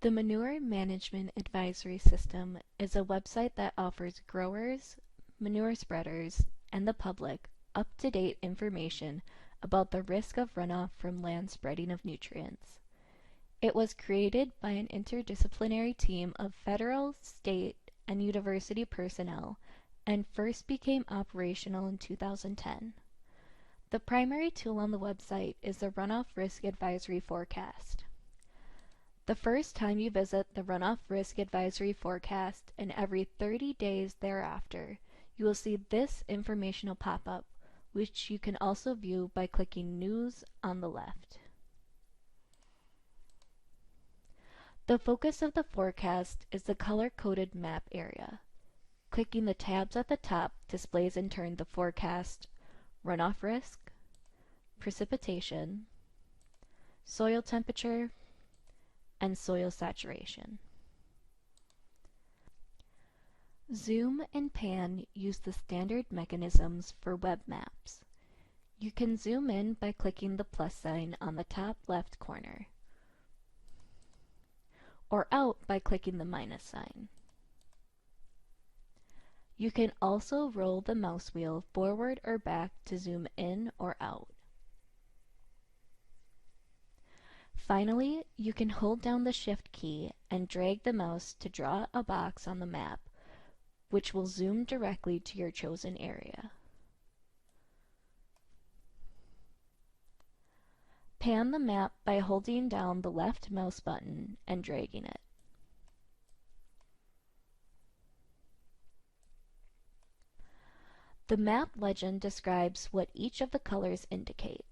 The Manure Management Advisory System is a website that offers growers, manure spreaders, and the public up-to-date information about the risk of runoff from land spreading of nutrients. It was created by an interdisciplinary team of federal, state, and university personnel and first became operational in 2010. The primary tool on the website is the Runoff Risk Advisory Forecast. The first time you visit the Runoff Risk Advisory Forecast and every 30 days thereafter, you will see this informational pop-up, which you can also view by clicking News on the left. The focus of the forecast is the color-coded map area. Clicking the tabs at the top displays in turn the forecast, runoff risk, precipitation, soil temperature, and soil saturation. Zoom and pan use the standard mechanisms for web maps. You can zoom in by clicking the plus sign on the top left corner, or out by clicking the minus sign. You can also roll the mouse wheel forward or back to zoom in or out. Finally, you can hold down the Shift key and drag the mouse to draw a box on the map, which will zoom directly to your chosen area. Pan the map by holding down the left mouse button and dragging it. The map legend describes what each of the colors indicate.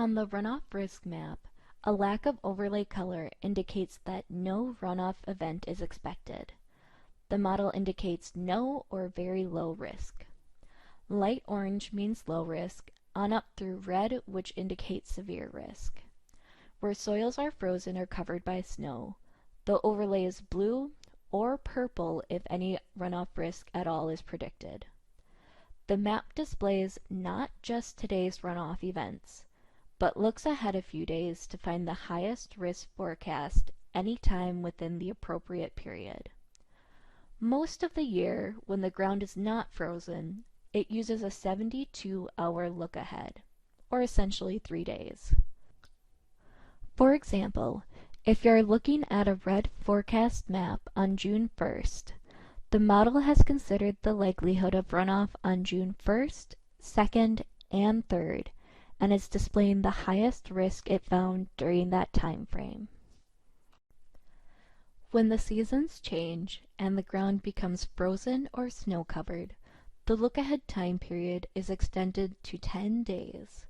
On the runoff risk map, a lack of overlay color indicates that no runoff event is expected. The model indicates no or very low risk. Light orange means low risk, on up through red, which indicates severe risk. Where soils are frozen or covered by snow, the overlay is blue or purple if any runoff risk at all is predicted. The map displays not just today's runoff events, but looks ahead a few days to find the highest risk forecast anytime within the appropriate period. Most of the year, when the ground is not frozen, it uses a 72-hour look ahead, or essentially 3 days. For example, if you're looking at a red forecast map on June 1st, the model has considered the likelihood of runoff on June 1st, 2nd, and 3rd, and is displaying the highest risk it found during that time frame. When the seasons change and the ground becomes frozen or snow-covered, the look-ahead time period is extended to 10 days.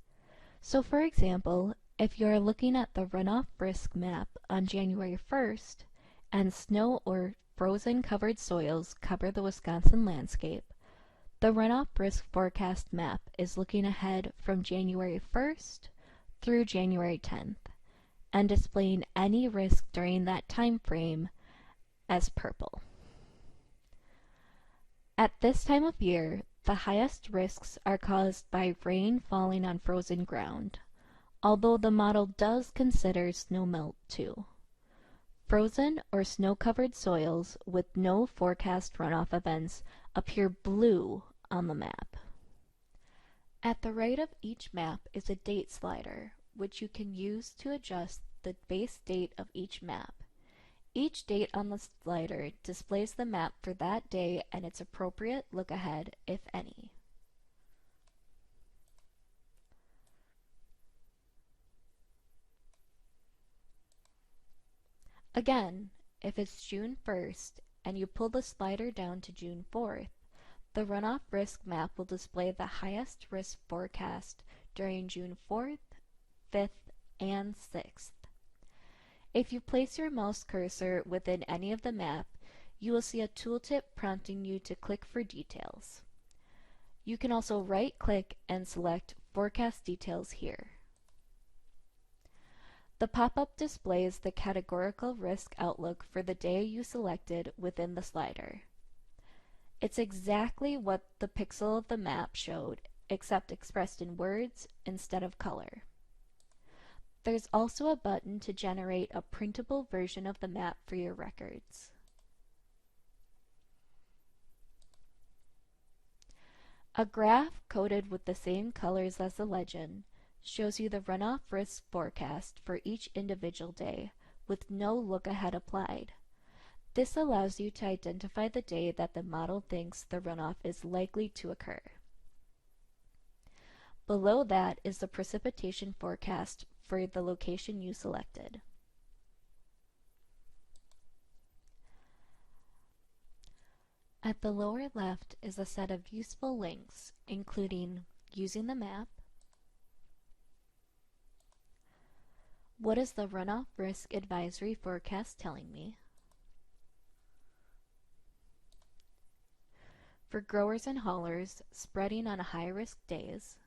So for example, if you are looking at the runoff risk map on January 1st and snow or frozen covered soils cover the Wisconsin landscape, the runoff risk forecast map is looking ahead from January 1st through January 10th and displaying any risk during that time frame as purple. At this time of year, the highest risks are caused by rain falling on frozen ground, although the model does consider snowmelt too. Frozen or snow-covered soils with no forecast runoff events appear blue on the map. At the right of each map is a date slider, which you can use to adjust the base date of each map. Each date on the slider displays the map for that day and its appropriate look ahead, if any. Again, if it's June 1st and you pull the slider down to June 4th, the runoff risk map will display the highest risk forecast during June 4th, 5th, and 6th. If you place your mouse cursor within any of the map, you will see a tooltip prompting you to click for details. You can also right-click and select Forecast Details here. The pop-up displays the categorical risk outlook for the day you selected within the slider. It's exactly what the pixel of the map showed, except expressed in words instead of color. There's also a button to generate a printable version of the map for your records. A graph coded with the same colors as the legend shows you the runoff risk forecast for each individual day, with no look-ahead applied. This allows you to identify the day that the model thinks the runoff is likely to occur. Below that is the precipitation forecast for the location you selected. At the lower left is a set of useful links, including using the map, what is the Runoff Risk Advisory forecast telling me, for growers and haulers spreading on high-risk days,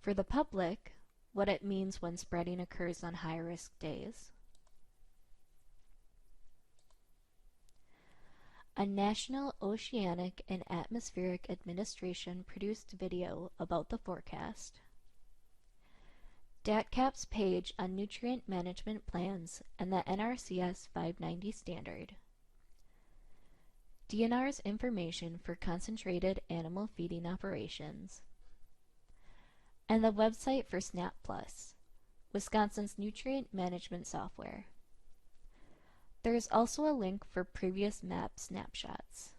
for the public, what it means when spreading occurs on high-risk days, a National Oceanic and Atmospheric Administration produced video about the forecast, DATCAP's page on nutrient management plans and the NRCS 590 standard, DNR's information for concentrated animal feeding operations, and the website for SNAP Plus, Wisconsin's nutrient management software. There is also a link for previous map snapshots.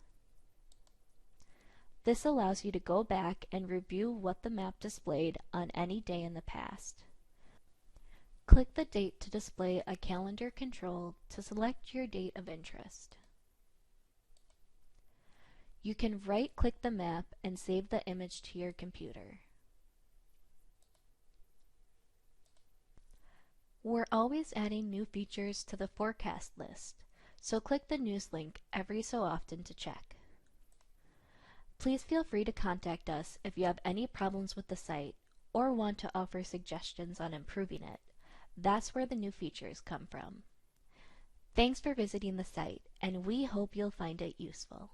This allows you to go back and review what the map displayed on any day in the past. Click the date to display a calendar control to select your date of interest. You can right-click the map and save the image to your computer. We're always adding new features to the forecast list, so click the news link every so often to check. Please feel free to contact us if you have any problems with the site or want to offer suggestions on improving it. That's where the new features come from. Thanks for visiting the site, and we hope you'll find it useful.